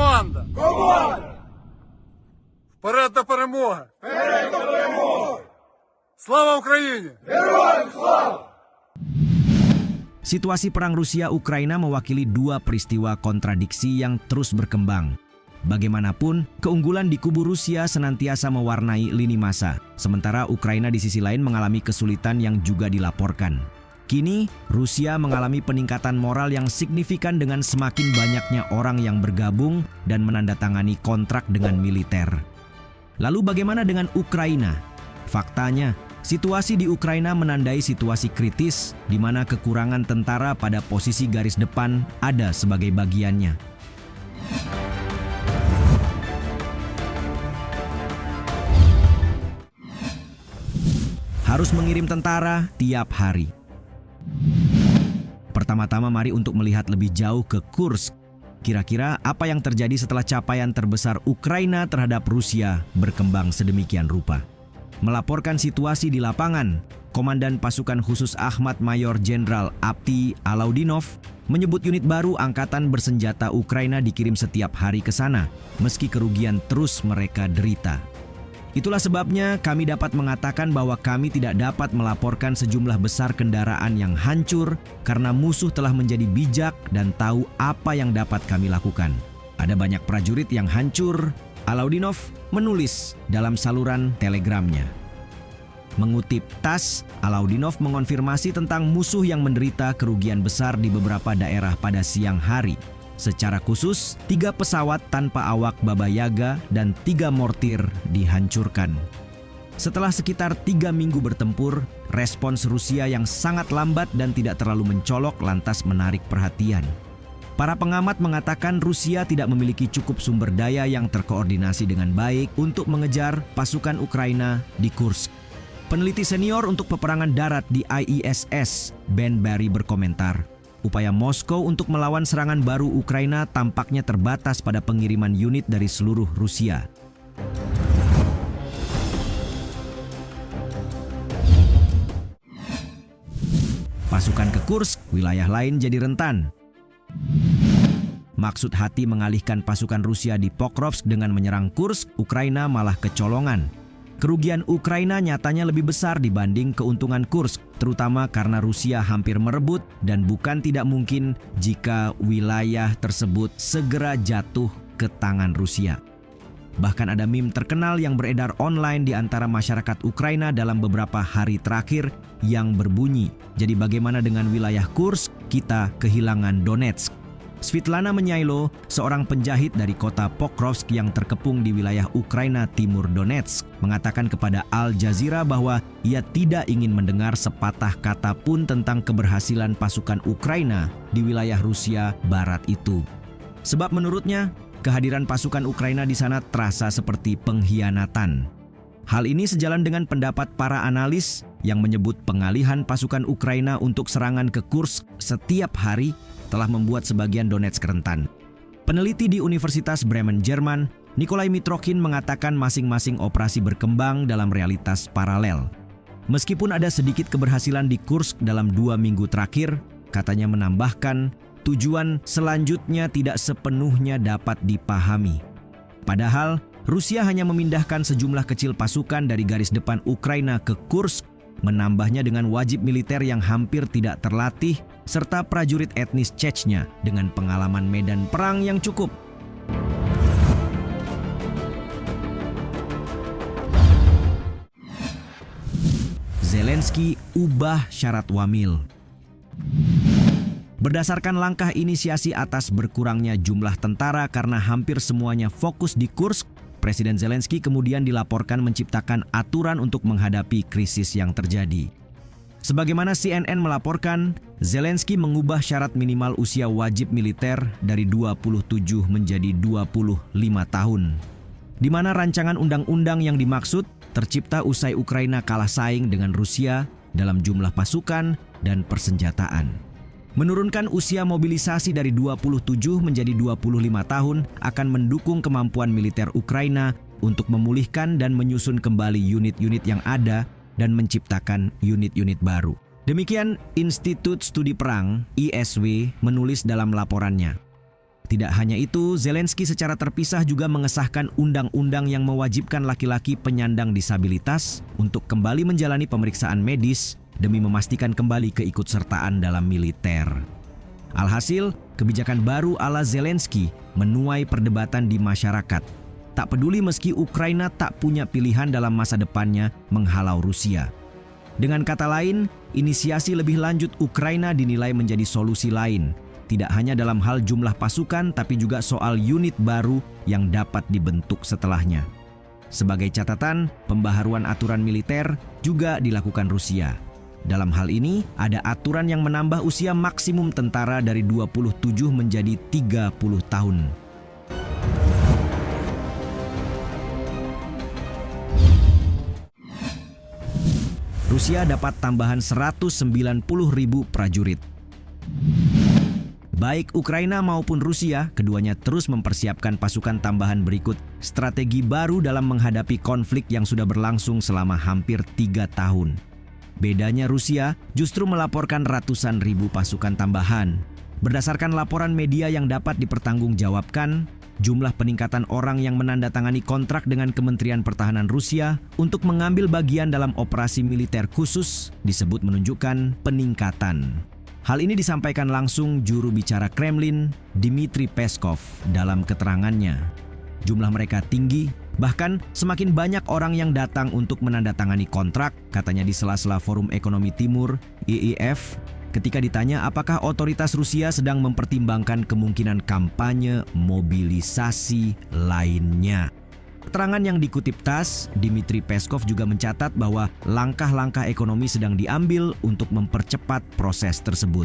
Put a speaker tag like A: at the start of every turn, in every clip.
A: Команда!
B: Команда!
A: Вперед до перемоги!
B: Вперед до перемоги!
A: Слава Україні!
B: Героям слава!
C: Situasi perang Rusia-Ukraina mewakili dua peristiwa kontradiksi yang terus berkembang. Bagaimanapun, keunggulan di kubu Rusia senantiasa mewarnai lini masa, sementara Ukraina di sisi lain mengalami kesulitan yang juga dilaporkan. Kini, Rusia mengalami peningkatan moral yang signifikan dengan semakin banyaknya orang yang bergabung dan menandatangani kontrak dengan militer. Lalu bagaimana dengan Ukraina? Faktanya, situasi di Ukraina menandai situasi kritis di mana kekurangan tentara pada posisi garis depan ada sebagai bagiannya. Harus mengirim tentara tiap hari. Pertama-tama mari untuk melihat lebih jauh ke Kursk. Kira-kira apa yang terjadi setelah capaian terbesar Ukraina terhadap Rusia berkembang sedemikian rupa. Melaporkan situasi di lapangan, Komandan Pasukan Khusus Ahmad Mayor Jenderal Abti Alaudinov menyebut unit baru angkatan bersenjata Ukraina dikirim setiap hari ke sana, meski kerugian terus mereka derita. Itulah sebabnya kami dapat mengatakan bahwa kami tidak dapat melaporkan sejumlah besar kendaraan yang hancur karena musuh telah menjadi bijak dan tahu apa yang dapat kami lakukan. Ada banyak prajurit yang hancur, Alaudinov menulis dalam saluran telegramnya. Mengutip TASS, Alaudinov mengonfirmasi tentang musuh yang menderita kerugian besar di beberapa daerah pada siang hari. Secara khusus, 3 pesawat tanpa awak Baba Yaga dan 3 mortir dihancurkan. Setelah sekitar 3 minggu bertempur, respons Rusia yang sangat lambat dan tidak terlalu mencolok lantas menarik perhatian. Para pengamat mengatakan Rusia tidak memiliki cukup sumber daya yang terkoordinasi dengan baik untuk mengejar pasukan Ukraina di Kursk. Peneliti senior untuk peperangan darat di IESS, Ben Barry berkomentar, upaya Moskow untuk melawan serangan baru Ukraina tampaknya terbatas pada pengiriman unit dari seluruh Rusia. Pasukan ke Kursk, wilayah lain jadi rentan. Maksud hati mengalihkan pasukan Rusia di Pokrovsk dengan menyerang Kursk, Ukraina malah kecolongan. Kerugian Ukraina nyatanya lebih besar dibanding keuntungan Kursk, terutama karena Rusia hampir merebut dan bukan tidak mungkin jika wilayah tersebut segera jatuh ke tangan Rusia. Bahkan ada meme terkenal yang beredar online di antara masyarakat Ukraina dalam beberapa hari terakhir yang berbunyi, "Jadi bagaimana dengan wilayah Kursk? Kita kehilangan Donetsk." Svitlana Menyailo, seorang penjahit dari kota Pokrovsk yang terkepung di wilayah Ukraina Timur Donetsk, mengatakan kepada Al Jazeera bahwa ia tidak ingin mendengar sepatah kata pun tentang keberhasilan pasukan Ukraina di wilayah Rusia Barat itu. Sebab menurutnya, kehadiran pasukan Ukraina di sana terasa seperti pengkhianatan. Hal ini sejalan dengan pendapat para analis yang menyebut pengalihan pasukan Ukraina untuk serangan ke Kursk setiap hari telah membuat sebagian Donetsk rentan. Peneliti di Universitas Bremen, Jerman, Nikolai Mitrokhin mengatakan masing-masing operasi berkembang dalam realitas paralel. Meskipun ada sedikit keberhasilan di Kursk dalam 2 minggu terakhir, katanya menambahkan, tujuan selanjutnya tidak sepenuhnya dapat dipahami. Padahal, Rusia hanya memindahkan sejumlah kecil pasukan dari garis depan Ukraina ke Kursk, menambahnya dengan wajib militer yang hampir tidak terlatih, serta prajurit etnis Chechnya dengan pengalaman medan perang yang cukup. Zelensky ubah syarat wamil. Berdasarkan langkah inisiasi atas berkurangnya jumlah tentara karena hampir semuanya fokus di Kursk, Presiden Zelensky kemudian dilaporkan menciptakan aturan untuk menghadapi krisis yang terjadi. Sebagaimana CNN melaporkan, Zelensky mengubah syarat minimal usia wajib militer dari 27 menjadi 25 tahun. Di mana rancangan undang-undang yang dimaksud tercipta usai Ukraina kalah saing dengan Rusia dalam jumlah pasukan dan persenjataan. Menurunkan usia mobilisasi dari 27 menjadi 25 tahun akan mendukung kemampuan militer Ukraina untuk memulihkan dan menyusun kembali unit-unit yang ada dan menciptakan unit-unit baru. Demikian Institut Studi Perang (ISW) menulis dalam laporannya. Tidak hanya itu, Zelensky secara terpisah juga mengesahkan undang-undang yang mewajibkan laki-laki penyandang disabilitas untuk kembali menjalani pemeriksaan medis demi memastikan kembali keikutsertaan dalam militer. Alhasil, kebijakan baru ala Zelensky menuai perdebatan di masyarakat. Tak peduli meski Ukraina tak punya pilihan dalam masa depannya menghalau Rusia. Dengan kata lain, inisiasi lebih lanjut Ukraina dinilai menjadi solusi lain. Tidak hanya dalam hal jumlah pasukan, tapi juga soal unit baru yang dapat dibentuk setelahnya. Sebagai catatan, pembaharuan aturan militer juga dilakukan Rusia. Dalam hal ini, ada aturan yang menambah usia maksimum tentara dari 27 menjadi 30 tahun. Rusia dapat tambahan 190.000 prajurit. Baik Ukraina maupun Rusia, keduanya terus mempersiapkan pasukan tambahan berikut strategi baru dalam menghadapi konflik yang sudah berlangsung selama hampir 3 tahun. Bedanya Rusia justru melaporkan ratusan ribu pasukan tambahan. Berdasarkan laporan media yang dapat dipertanggungjawabkan, jumlah peningkatan orang yang menandatangani kontrak dengan Kementerian Pertahanan Rusia untuk mengambil bagian dalam operasi militer khusus disebut menunjukkan peningkatan. Hal ini disampaikan langsung juru bicara Kremlin, Dmitry Peskov, dalam keterangannya. Jumlah mereka tinggi, bahkan semakin banyak orang yang datang untuk menandatangani kontrak, katanya di sela-sela Forum Ekonomi Timur, IIF, ketika ditanya apakah otoritas Rusia sedang mempertimbangkan kemungkinan kampanye mobilisasi lainnya. Keterangan yang dikutip TASS, Dmitry Peskov juga mencatat bahwa langkah-langkah ekonomi sedang diambil untuk mempercepat proses tersebut.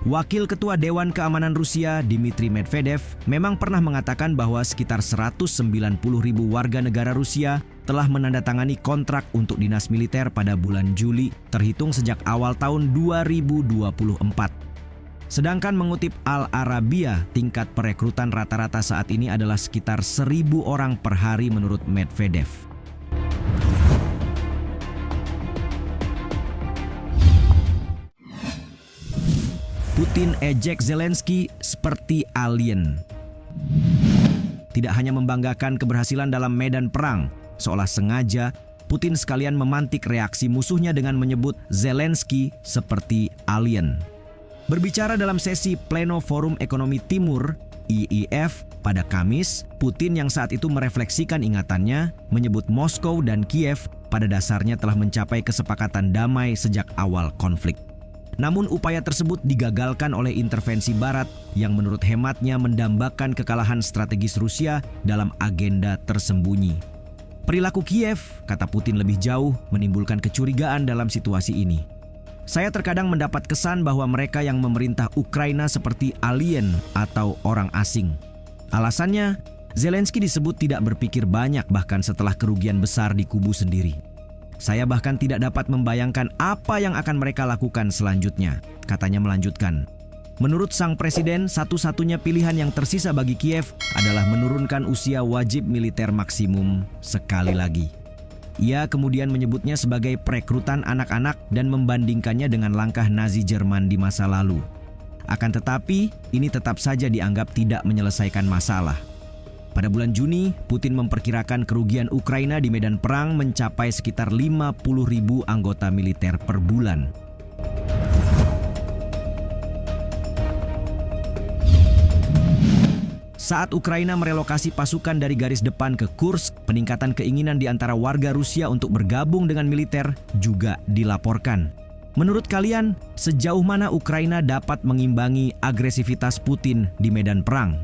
C: Wakil Ketua Dewan Keamanan Rusia, Dmitry Medvedev, memang pernah mengatakan bahwa sekitar 190.000 warga negara Rusia telah menandatangani kontrak untuk dinas militer pada bulan Juli, terhitung sejak awal tahun 2024. Sedangkan mengutip Al Arabiya, tingkat perekrutan rata-rata saat ini adalah sekitar 1.000 orang per hari menurut Medvedev. Putin ejek Zelensky seperti alien. Tidak hanya membanggakan keberhasilan dalam medan perang, seolah sengaja Putin sekalian memantik reaksi musuhnya dengan menyebut Zelensky seperti alien. Berbicara dalam sesi Pleno Forum Ekonomi Timur, IIF, pada Kamis, Putin yang saat itu merefleksikan ingatannya, menyebut Moskow dan Kiev pada dasarnya telah mencapai kesepakatan damai sejak awal konflik. Namun upaya tersebut digagalkan oleh intervensi Barat yang menurut hematnya mendambakan kekalahan strategis Rusia dalam agenda tersembunyi. Perilaku Kiev, kata Putin lebih jauh, menimbulkan kecurigaan dalam situasi ini. Saya terkadang mendapat kesan bahwa mereka yang memerintah Ukraina seperti alien atau orang asing. Alasannya, Zelensky disebut tidak berpikir banyak bahkan setelah kerugian besar di kubu sendiri. Saya bahkan tidak dapat membayangkan apa yang akan mereka lakukan selanjutnya, katanya melanjutkan. Menurut sang presiden, satu-satunya pilihan yang tersisa bagi Kiev adalah menurunkan usia wajib militer maksimum sekali lagi. Ia kemudian menyebutnya sebagai perekrutan anak-anak dan membandingkannya dengan langkah Nazi Jerman di masa lalu. Akan tetapi, ini tetap saja dianggap tidak menyelesaikan masalah. Pada bulan Juni, Putin memperkirakan kerugian Ukraina di medan perang mencapai sekitar 50.000 anggota militer per bulan. Saat Ukraina merelokasi pasukan dari garis depan ke Kursk, peningkatan keinginan di antara warga Rusia untuk bergabung dengan militer juga dilaporkan. Menurut kalian, sejauh mana Ukraina dapat mengimbangi agresivitas Putin di medan perang?